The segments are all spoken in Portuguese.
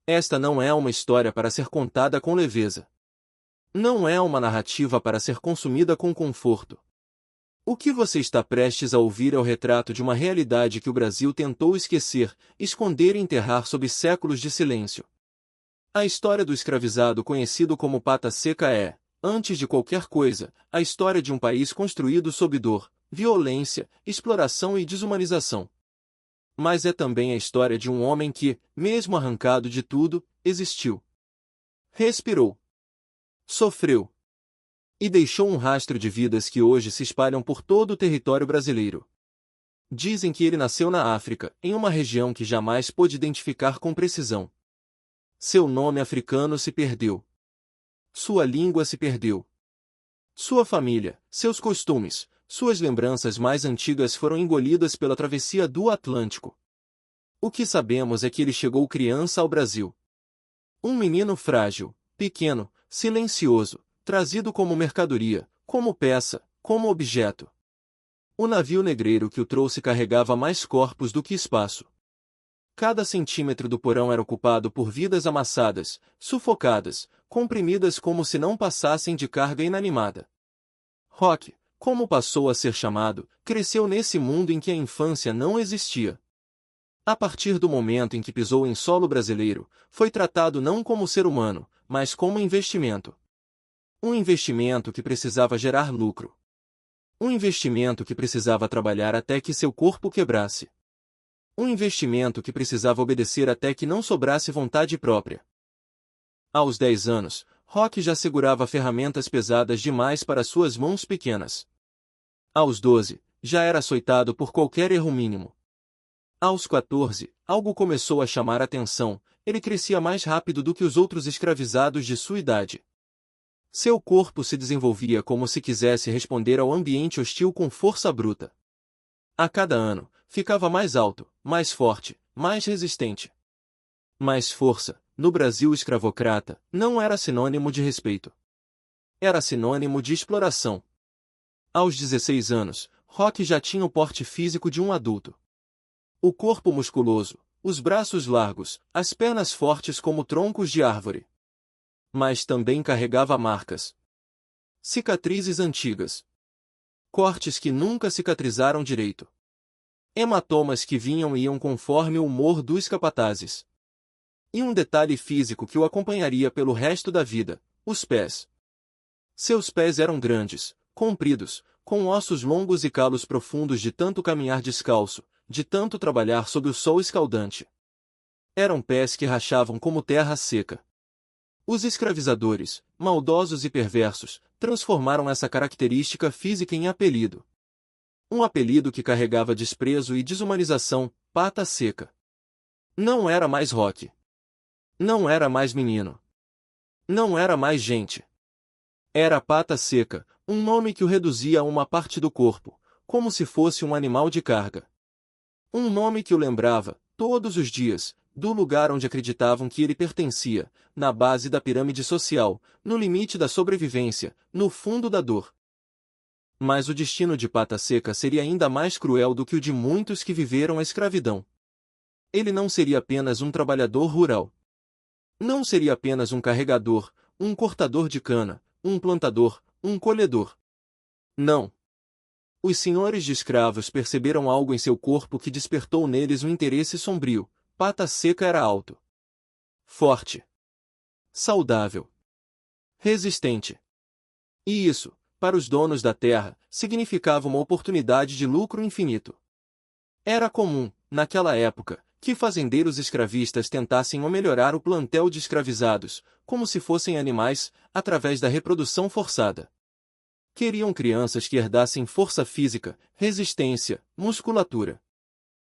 Esta não é uma história para ser contada com leveza. Não é uma narrativa para ser consumida com conforto. O que você está prestes a ouvir é o retrato de uma realidade que o Brasil tentou esquecer, esconder e enterrar sob séculos de silêncio. A história do escravizado conhecido como Pata Seca é, antes de qualquer coisa, a história de um país construído sob dor, violência, exploração e desumanização. Mas é também a história de um homem que, mesmo arrancado de tudo, existiu. Respirou. Sofreu. E deixou um rastro de vidas que hoje se espalham por todo o território brasileiro. Dizem que ele nasceu na África, em uma região que jamais pôde identificar com precisão. Seu nome africano se perdeu. Sua língua se perdeu. Sua família, seus costumes, suas lembranças mais antigas foram engolidas pela travessia do Atlântico. O que sabemos é que ele chegou criança ao Brasil. Um menino frágil, pequeno, silencioso, trazido como mercadoria, como peça, como objeto. O navio negreiro que o trouxe carregava mais corpos do que espaço. Cada centímetro do porão era ocupado por vidas amassadas, sufocadas, comprimidas como se não passassem de carga inanimada. Rock, como passou a ser chamado, cresceu nesse mundo em que a infância não existia. A partir do momento em que pisou em solo brasileiro, foi tratado não como ser humano, mas como investimento. Um investimento que precisava gerar lucro. Um investimento que precisava trabalhar até que seu corpo quebrasse. Um investimento que precisava obedecer até que não sobrasse vontade própria. Aos 10 anos, Rock já segurava ferramentas pesadas demais para suas mãos pequenas. Aos 12, já era açoitado por qualquer erro mínimo. Aos 14, algo começou a chamar a atenção, ele crescia mais rápido do que os outros escravizados de sua idade. Seu corpo se desenvolvia como se quisesse responder ao ambiente hostil com força bruta. A cada ano, ficava mais alto, mais forte, mais resistente. Mas força, no Brasil escravocrata, não era sinônimo de respeito. Era sinônimo de exploração. Aos 16 anos, Rock já tinha o porte físico de um adulto. O corpo musculoso, os braços largos, as pernas fortes como troncos de árvore. Mas também carregava marcas. Cicatrizes antigas. Cortes que nunca cicatrizaram direito. Hematomas que vinham e iam conforme o humor dos capatazes. E um detalhe físico que o acompanharia pelo resto da vida, os pés. Seus pés eram grandes, compridos, com ossos longos e calos profundos de tanto caminhar descalço, de tanto trabalhar sob o sol escaldante. Eram pés que rachavam como terra seca. Os escravizadores, maldosos e perversos, transformaram essa característica física em apelido. Um apelido que carregava desprezo e desumanização, Pata Seca. Não era mais Rock. Não era mais menino. Não era mais gente. Era Pata Seca, um nome que o reduzia a uma parte do corpo, como se fosse um animal de carga. Um nome que o lembrava, todos os dias, do lugar onde acreditavam que ele pertencia, na base da pirâmide social, no limite da sobrevivência, no fundo da dor. Mas o destino de Pata Seca seria ainda mais cruel do que o de muitos que viveram a escravidão. Ele não seria apenas um trabalhador rural. Não seria apenas um carregador, um cortador de cana, um plantador, um colhedor. Não. Os senhores de escravos perceberam algo em seu corpo que despertou neles um interesse sombrio. Pata Seca era alto, forte, saudável, resistente. E isso, para os donos da terra, significava uma oportunidade de lucro infinito. Era comum, naquela época, que fazendeiros escravistas tentassem melhorar o plantel de escravizados, como se fossem animais, através da reprodução forçada. Queriam crianças que herdassem força física, resistência, musculatura.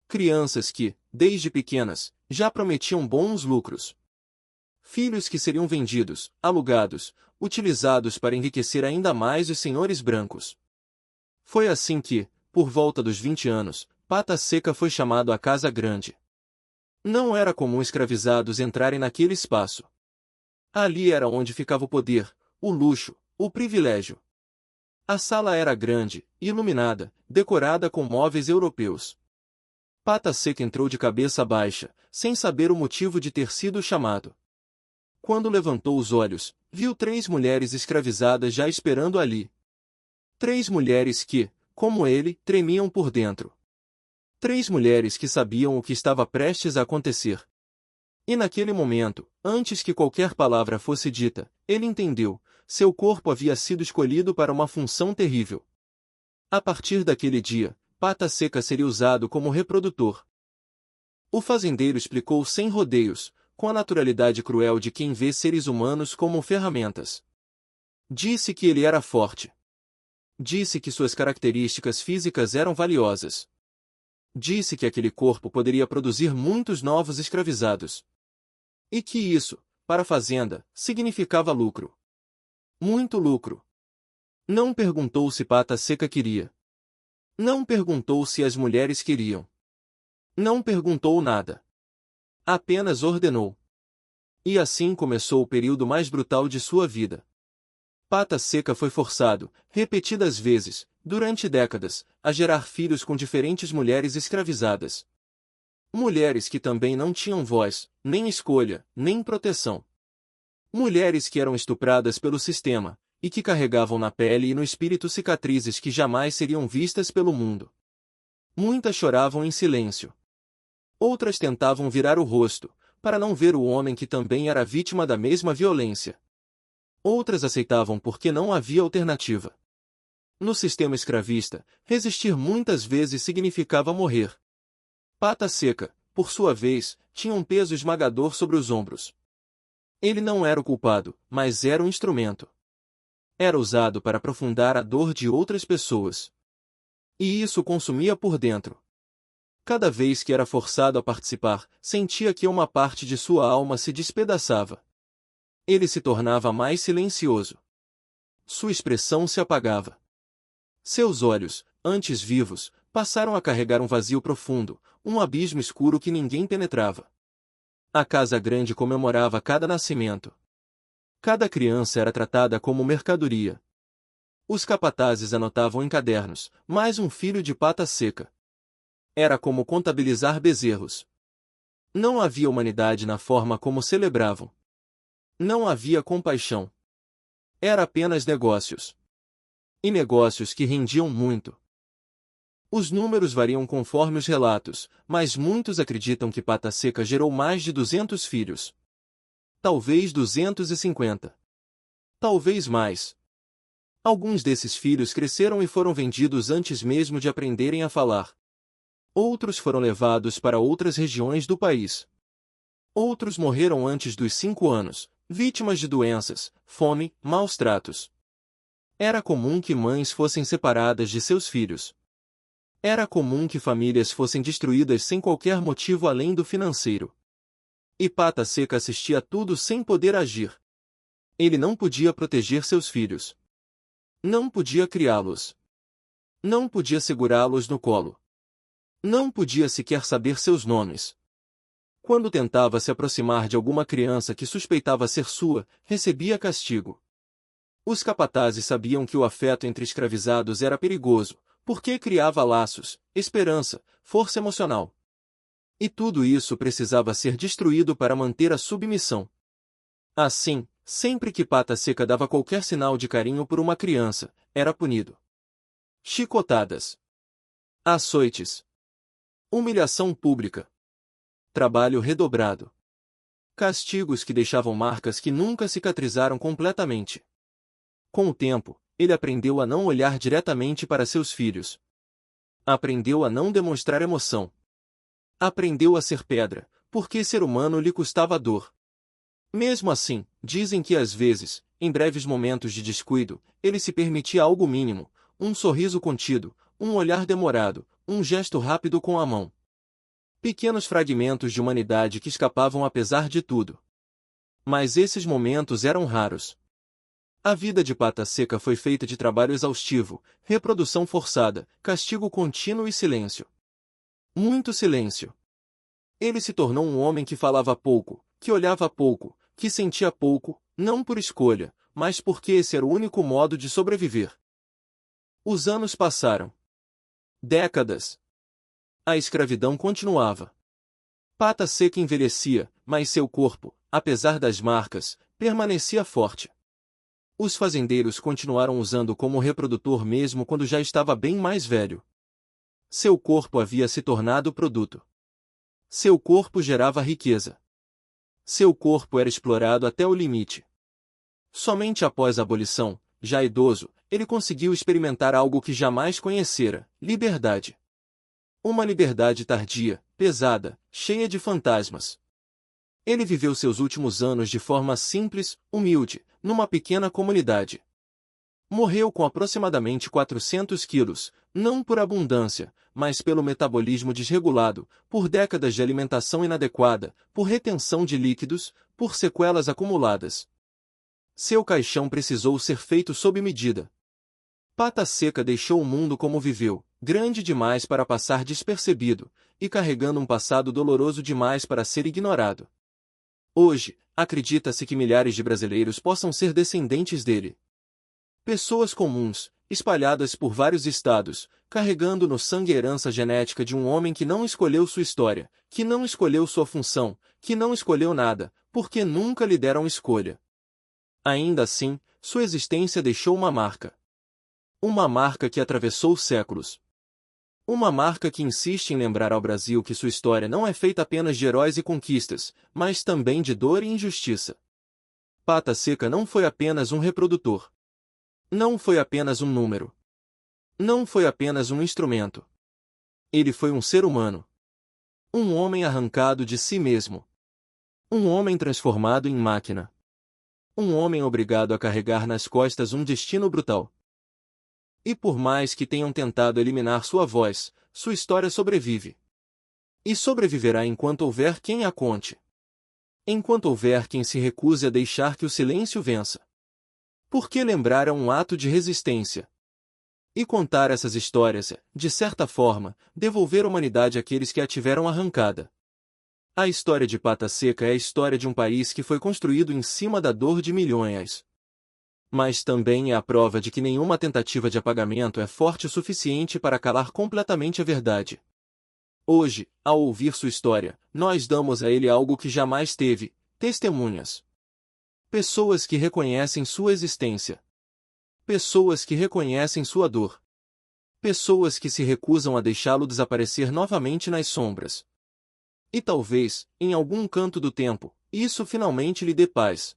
Crianças que, desde pequenas, já prometiam bons lucros. Filhos que seriam vendidos, alugados, utilizados para enriquecer ainda mais os senhores brancos. Foi assim que, por volta dos 20 anos, Pata Seca foi chamado à Casa Grande. Não era comum escravizados entrarem naquele espaço. Ali era onde ficava o poder, o luxo, o privilégio. A sala era grande, iluminada, decorada com móveis europeus. Pata Seca entrou de cabeça baixa, sem saber o motivo de ter sido chamado. Quando levantou os olhos, viu 3 mulheres escravizadas já esperando ali. 3 mulheres que, como ele, tremiam por dentro. 3 mulheres que sabiam o que estava prestes a acontecer. E naquele momento, antes que qualquer palavra fosse dita, ele entendeu: seu corpo havia sido escolhido para uma função terrível. A partir daquele dia, Pata Seca seria usado como reprodutor. O fazendeiro explicou sem rodeios, com a naturalidade cruel de quem vê seres humanos como ferramentas. Disse que ele era forte. Disse que suas características físicas eram valiosas. Disse que aquele corpo poderia produzir muitos novos escravizados. E que isso, para a fazenda, significava lucro. Muito lucro. Não perguntou se Pata Seca queria. Não perguntou se as mulheres queriam. Não perguntou nada. Apenas ordenou. E assim começou o período mais brutal de sua vida. Pata Seca foi forçado, repetidas vezes, durante décadas, a gerar filhos com diferentes mulheres escravizadas. Mulheres que também não tinham voz, nem escolha, nem proteção. Mulheres que eram estupradas pelo sistema, e que carregavam na pele e no espírito cicatrizes que jamais seriam vistas pelo mundo. Muitas choravam em silêncio. Outras tentavam virar o rosto, para não ver o homem que também era vítima da mesma violência. Outras aceitavam porque não havia alternativa. No sistema escravista, resistir muitas vezes significava morrer. Pata Seca, por sua vez, tinha um peso esmagador sobre os ombros. Ele não era o culpado, mas era um instrumento. Era usado para aprofundar a dor de outras pessoas. E isso o consumia por dentro. Cada vez que era forçado a participar, sentia que uma parte de sua alma se despedaçava. Ele se tornava mais silencioso. Sua expressão se apagava. Seus olhos, antes vivos, passaram a carregar um vazio profundo, um abismo escuro que ninguém penetrava. A casa grande comemorava cada nascimento. Cada criança era tratada como mercadoria. Os capatazes anotavam em cadernos: mais um filho de Pata Seca. Era como contabilizar bezerros. Não havia humanidade na forma como celebravam. Não havia compaixão. Era apenas negócios. E negócios que rendiam muito. Os números variam conforme os relatos, mas muitos acreditam que Pata Seca gerou mais de 200 filhos. Talvez 250. Talvez mais. Alguns desses filhos cresceram e foram vendidos antes mesmo de aprenderem a falar. Outros foram levados para outras regiões do país. Outros morreram antes dos 5 anos, vítimas de doenças, fome, maus tratos. Era comum que mães fossem separadas de seus filhos. Era comum que famílias fossem destruídas sem qualquer motivo além do financeiro. E Pata Seca assistia a tudo sem poder agir. Ele não podia proteger seus filhos. Não podia criá-los. Não podia segurá-los no colo. Não podia sequer saber seus nomes. Quando tentava se aproximar de alguma criança que suspeitava ser sua, recebia castigo. Os capatazes sabiam que o afeto entre escravizados era perigoso, porque criava laços, esperança, força emocional. E tudo isso precisava ser destruído para manter a submissão. Assim, sempre que Pata Seca dava qualquer sinal de carinho por uma criança, era punido. Chicotadas. Açoites. Humilhação pública. Trabalho redobrado. Castigos que deixavam marcas que nunca cicatrizaram completamente. Com o tempo, ele aprendeu a não olhar diretamente para seus filhos. Aprendeu a não demonstrar emoção. Aprendeu a ser pedra, porque ser humano lhe custava dor. Mesmo assim, dizem que às vezes, em breves momentos de descuido, ele se permitia algo mínimo, um sorriso contido, um olhar demorado, um gesto rápido com a mão. Pequenos fragmentos de humanidade que escapavam apesar de tudo. Mas esses momentos eram raros. A vida de Pata Seca foi feita de trabalho exaustivo, reprodução forçada, castigo contínuo e silêncio. Muito silêncio. Ele se tornou um homem que falava pouco, que olhava pouco, que sentia pouco, não por escolha, mas porque esse era o único modo de sobreviver. Os anos passaram. Décadas. A escravidão continuava. Pata Seca envelhecia, mas seu corpo, apesar das marcas, permanecia forte. Os fazendeiros continuaram usando como reprodutor mesmo quando já estava bem mais velho. Seu corpo havia se tornado produto. Seu corpo gerava riqueza. Seu corpo era explorado até o limite. Somente após a abolição, já idoso, ele conseguiu experimentar algo que jamais conhecera: liberdade. Uma liberdade tardia, pesada, cheia de fantasmas. Ele viveu seus últimos anos de forma simples, humilde, numa pequena comunidade. Morreu com aproximadamente 400 quilos, não por abundância, mas pelo metabolismo desregulado, por décadas de alimentação inadequada, por retenção de líquidos, por sequelas acumuladas. Seu caixão precisou ser feito sob medida. Pata Seca deixou o mundo como viveu, grande demais para passar despercebido, e carregando um passado doloroso demais para ser ignorado. Hoje, acredita-se que milhares de brasileiros possam ser descendentes dele. Pessoas comuns, espalhadas por vários estados, carregando no sangue a herança genética de um homem que não escolheu sua história, que não escolheu sua função, que não escolheu nada, porque nunca lhe deram escolha. Ainda assim, sua existência deixou uma marca. Uma marca que atravessou séculos. Uma marca que insiste em lembrar ao Brasil que sua história não é feita apenas de heróis e conquistas, mas também de dor e injustiça. Pata Seca não foi apenas um reprodutor. Não foi apenas um número. Não foi apenas um instrumento. Ele foi um ser humano. Um homem arrancado de si mesmo. Um homem transformado em máquina. Um homem obrigado a carregar nas costas um destino brutal. E por mais que tenham tentado eliminar sua voz, sua história sobrevive. E sobreviverá enquanto houver quem a conte. Enquanto houver quem se recuse a deixar que o silêncio vença. Porque lembrar é um ato de resistência. E contar essas histórias é, de certa forma, devolver a humanidade àqueles que a tiveram arrancada. A história de Pata Seca é a história de um país que foi construído em cima da dor de milhões. Mas também é a prova de que nenhuma tentativa de apagamento é forte o suficiente para calar completamente a verdade. Hoje, ao ouvir sua história, nós damos a ele algo que jamais teve: testemunhas. Pessoas que reconhecem sua existência. Pessoas que reconhecem sua dor. Pessoas que se recusam a deixá-lo desaparecer novamente nas sombras. E talvez, em algum canto do tempo, isso finalmente lhe dê paz.